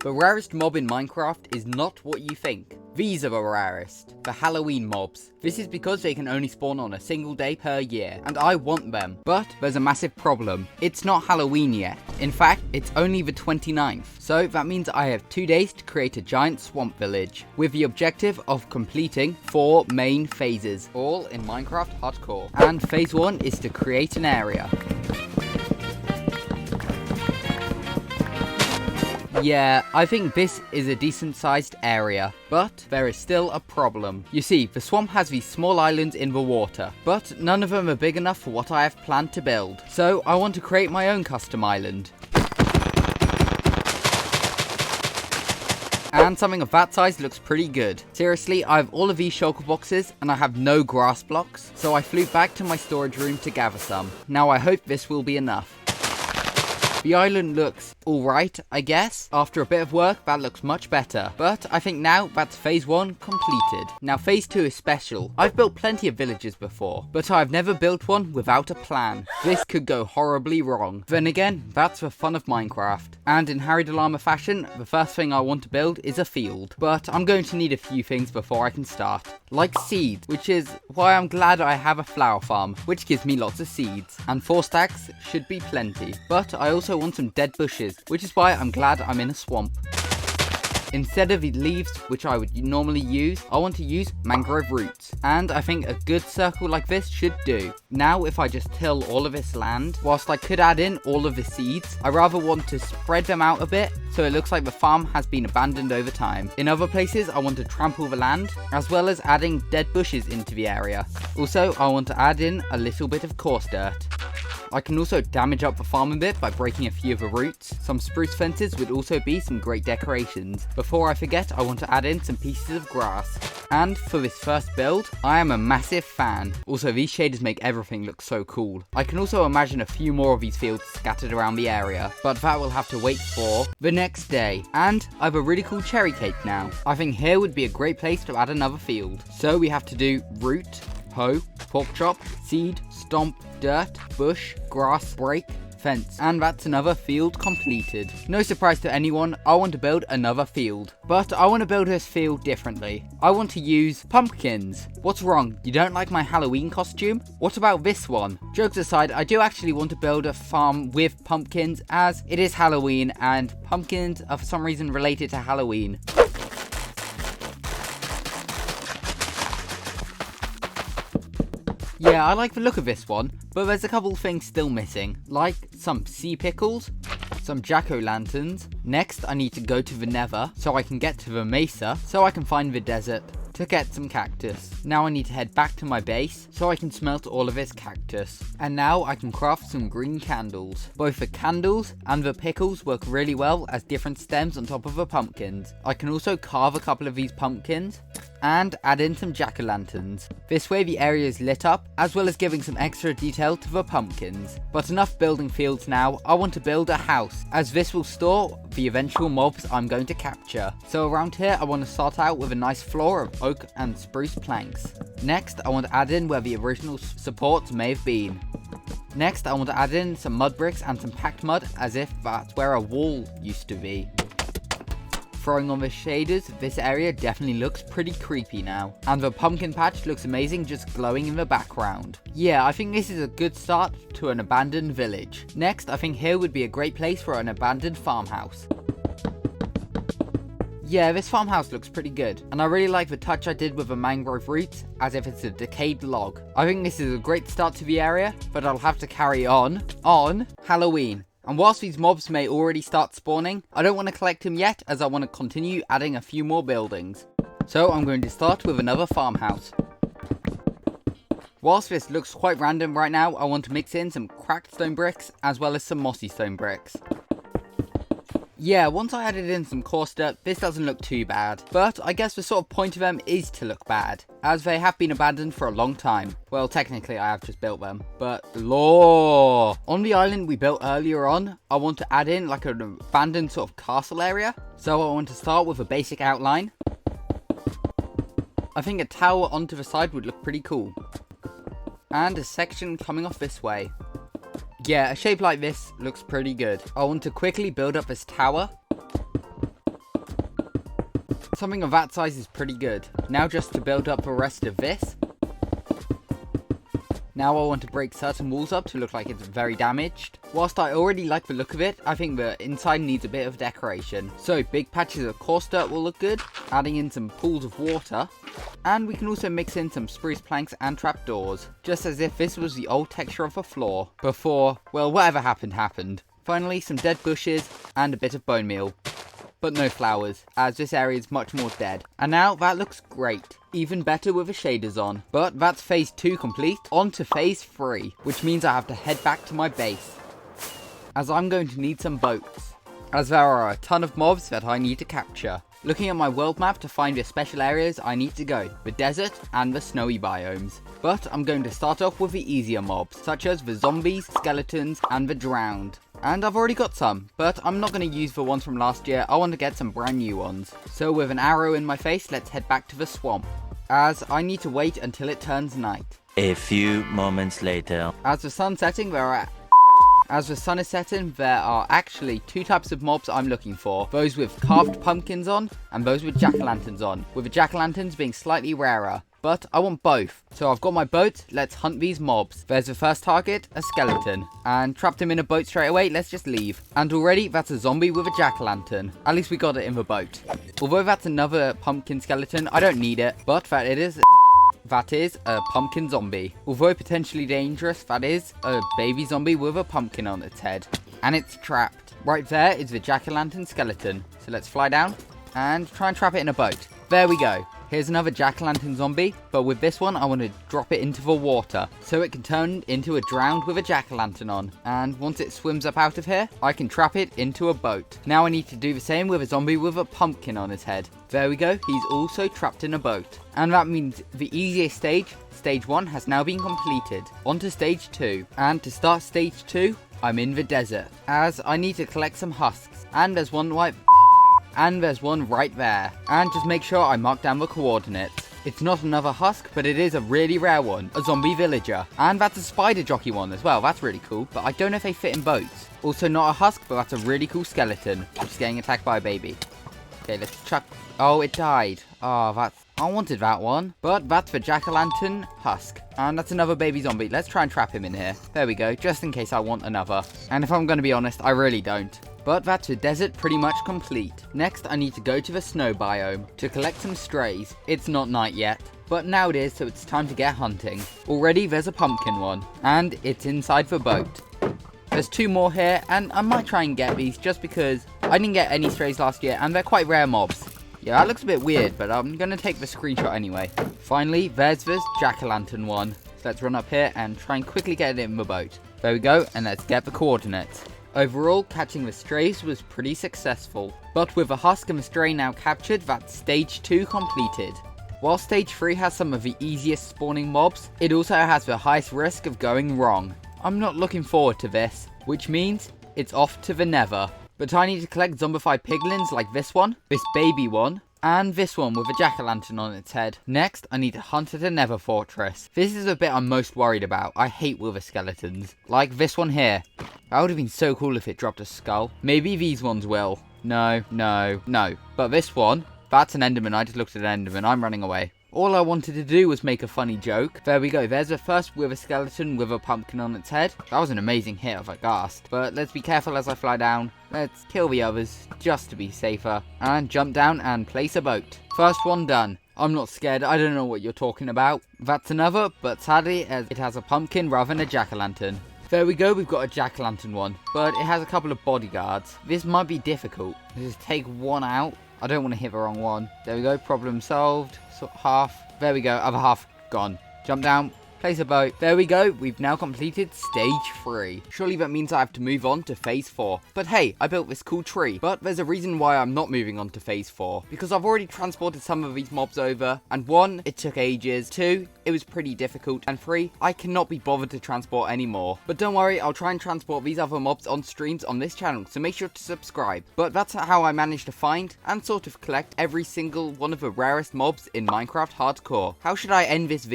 The rarest mob in Minecraft is not what you think. These are the rarest, the Halloween mobs. This is because they can only spawn on a single day per year, and I want them. But there's a massive problem. It's not Halloween yet. In fact, it's only the 29th. So that means I have 2 days to create a giant swamp village, with the objective of completing 4 main phases, all in Minecraft Hardcore. And phase 1 is to create an area. Yeah, I think this is a decent sized area, but there is still a problem. You see, the swamp has these small islands in the water, but none of them are big enough for what I have planned to build. So I want to create my own custom island. And something of that size looks pretty good. Seriously, I have all of these shulker boxes and I have no grass blocks, so I flew back to my storage room to gather some. Now I hope this will be enough. The island looks alright, I guess. After a bit of work, that looks much better. But I think now that's phase 1 completed. Now phase 2 is special. I've built plenty of villages before, but I've never built one without a plan. This could go horribly wrong. Then again, that's the fun of Minecraft. And in Harrydallama fashion, the first thing I want to build is a field. But I'm going to need a few things before I can start. Like seeds, which is why I'm glad I have a flower farm, which gives me lots of seeds. And 4 stacks should be plenty. But I also want some dead bushes, which is why I'm glad I'm in a swamp. Instead of the leaves, which I would normally use, I want to use mangrove roots. And I think a good circle like this should do. Now if I just till all of this land, whilst I could add in all of the seeds, I rather want to spread them out a bit, so it looks like the farm has been abandoned over time. In other places, I want to trample the land, as well as adding dead bushes into the area. Also, I want to add in a little bit of coarse dirt. I can also damage up the farm a bit by breaking a few of the roots. Some spruce fences would also be some great decorations. Before I forget, I want to add in some pieces of grass. And for this first build, I am a massive fan. Also, these shaders make everything look so cool. I can also imagine a few more of these fields scattered around the area, but that will have to wait for the next day. And I have a really cool cherry cake now. I think here would be a great place to add another field. So we have to do root, hoe, pork chop, seed, stomp, dirt, bush, grass, break, fence. And that's another field completed. No surprise to anyone, I want to build another field. But I want to build this field differently. I want to use pumpkins. What's wrong? You don't like my Halloween costume? What about this one? Jokes aside, I do actually want to build a farm with pumpkins, as it is Halloween and pumpkins are for some reason related to Halloween. Yeah, I like the look of this one, but there's a couple things still missing, like some sea pickles, some jack-o'-lanterns. Next, I need to go to the Nether, so I can get to the mesa, so I can find the desert to get some cactus. Now I need to head back to my base, so I can smelt all of this cactus. And now I can craft some green candles. Both the candles and the pickles work really well as different stems on top of the pumpkins. I can also carve a couple of these pumpkins and add in some jack-o'-lanterns. This way the area is lit up, as well as giving some extra detail to the pumpkins. But enough building fields now, I want to build a house, as this will store the eventual mobs I'm going to capture. So around here I want to start out with a nice floor of oak and spruce planks. Next I want to add in where the original supports may have been. Next I want to add in some mud bricks and some packed mud, as if that's where a wall used to be. Throwing on the shaders, this area definitely looks pretty creepy now. And the pumpkin patch looks amazing just glowing in the background. Yeah, I think this is a good start to an abandoned village. Next, I think here would be a great place for an abandoned farmhouse. Yeah, this farmhouse looks pretty good, and I really like the touch I did with the mangrove roots, as if it's a decayed log. I think this is a great start to the area, but I'll have to carry on Halloween. And whilst these mobs may already start spawning, I don't want to collect them yet, as I want to continue adding a few more buildings. So I'm going to start with another farmhouse. Whilst this looks quite random right now, I want to mix in some cracked stone bricks, as well as some mossy stone bricks. Yeah, once I added in some coarse dirt, this doesn't look too bad. But I guess the sort of point of them is to look bad, as they have been abandoned for a long time. Well, technically I have just built them, but lore. On the island we built earlier on, I want to add in like an abandoned sort of castle area. So I want to start with a basic outline. I think a tower onto the side would look pretty cool. And a section coming off this way. Yeah, a shape like this looks pretty good. I want to quickly build up this tower. Something of that size is pretty good. Now just to build up the rest of this. Now I want to break certain walls up to look like it's very damaged. Whilst I already like the look of it, I think the inside needs a bit of decoration. So big patches of coarse dirt will look good, adding in some pools of water. And we can also mix in some spruce planks and trapdoors, just as if this was the old texture of the floor before, well, whatever happened. Finally, some dead bushes and a bit of bone meal. But no flowers, as this area is much more dead. And now that looks great. Even better with the shaders on. But that's phase 2 complete. On to phase 3, which means I have to head back to my base, as I'm going to need some boats, as there are a ton of mobs that I need to capture. Looking at my world map to find the special areas I need to go, the desert and the snowy biomes. But I'm going to start off with the easier mobs, such as the zombies, skeletons, and the drowned. And I've already got some, but I'm not going to use the ones from last year. I want to get some brand new ones. So with an arrow in my face, let's head back to the swamp, as I need to wait until it turns night. A few moments later. As the sun is setting, there are actually 2 types of mobs I'm looking for. Those with carved pumpkins on, and those with jack-o'-lanterns on, with the jack-o'-lanterns being slightly rarer. But I want both. So I've got my boat, let's hunt these mobs. There's the first target, a skeleton. And trapped him in a boat straight away, let's just leave. And already, that's a zombie with a jack-o'-lantern. At least we got it in the boat. Although that's another pumpkin skeleton, I don't need it. But that is a pumpkin zombie. Although potentially dangerous, that is a baby zombie with a pumpkin on its head. And it's trapped. Right there is the jack-o'-lantern skeleton. So let's fly down and try and trap it in a boat. There we go. Here's another jack-o'-lantern zombie, but with this one I want to drop it into the water, so it can turn into a drowned with a jack-o'-lantern on. And once it swims up out of here, I can trap it into a boat. Now I need to do the same with a zombie with a pumpkin on his head. There we go, he's also trapped in a boat. And that means the easiest stage, stage 1, has now been completed. On to stage 2. And to start stage 2, I'm in the desert, as I need to collect some husks. And there's one right there. And just make sure I mark down the coordinates. It's not another husk, but it is a really rare one, a zombie villager. And that's a spider jockey one as well, that's really cool, but I don't know if they fit in boats. Also not a husk, but that's a really cool skeleton, which is getting attacked by a baby. Okay, let's chuck. Oh, it died. Oh, I wanted that one. But that's the jack-o'-lantern husk. And that's another baby zombie. Let's try and trap him in here. There we go, just in case I want another. And if I'm going to be honest, I really don't. But that's the desert pretty much complete. Next, I need to go to the snow biome to collect some strays. It's not night yet, but now it is, so it's time to get hunting. Already there's a pumpkin one, and it's inside the boat. There's 2 more here, and I might try and get these just because I didn't get any strays last year, and they're quite rare mobs. Yeah, that looks a bit weird, but I'm going to take the screenshot anyway. Finally, there's this jack-o'-lantern one. So let's run up here and try and quickly get it in the boat. There we go, and let's get the coordinates. Overall, catching the strays was pretty successful. But with the husk and the stray now captured, that's stage 2 completed. While stage 3 has some of the easiest spawning mobs, it also has the highest risk of going wrong. I'm not looking forward to this, which means it's off to the Nether. But I need to collect zombified piglins like this one, this baby one, and this one with a jack-o'-lantern on its head. Next, I need to hunt at a Nether fortress. This is the bit I'm most worried about. I hate wither skeletons. Like this one here. That would have been so cool if it dropped a skull. Maybe these ones will. No. But this one, that's an enderman. I just looked at an enderman. I'm running away. All I wanted to do was make a funny joke. There we go. There's the first wither skeleton with a pumpkin on its head. That was an amazing hit of a ghast. But let's be careful as I fly down. Let's kill the others just to be safer. And jump down and place a boat. First one done. I'm not scared. I don't know what you're talking about. That's another, but sadly it has a pumpkin rather than a jack-o'-lantern. There we go, we've got a jack-o'-lantern one, but it has a couple of bodyguards. This might be difficult. Just take one out. I don't want to hit the wrong one. There we go, problem solved. So half. There we go, other half gone. Jump down, place a boat. There we go, we've now completed stage 3. Surely that means I have to move on to phase 4. But hey, I built this cool tree. But there's a reason why I'm not moving on to phase 4. Because I've already transported some of these mobs over. And 1, it took ages. 2, it was pretty difficult. And 3, I cannot be bothered to transport anymore. But don't worry, I'll try and transport these other mobs on streams on this channel. So make sure to subscribe. But that's how I managed to find and sort of collect every single one of the rarest mobs in Minecraft Hardcore. How should I end this video?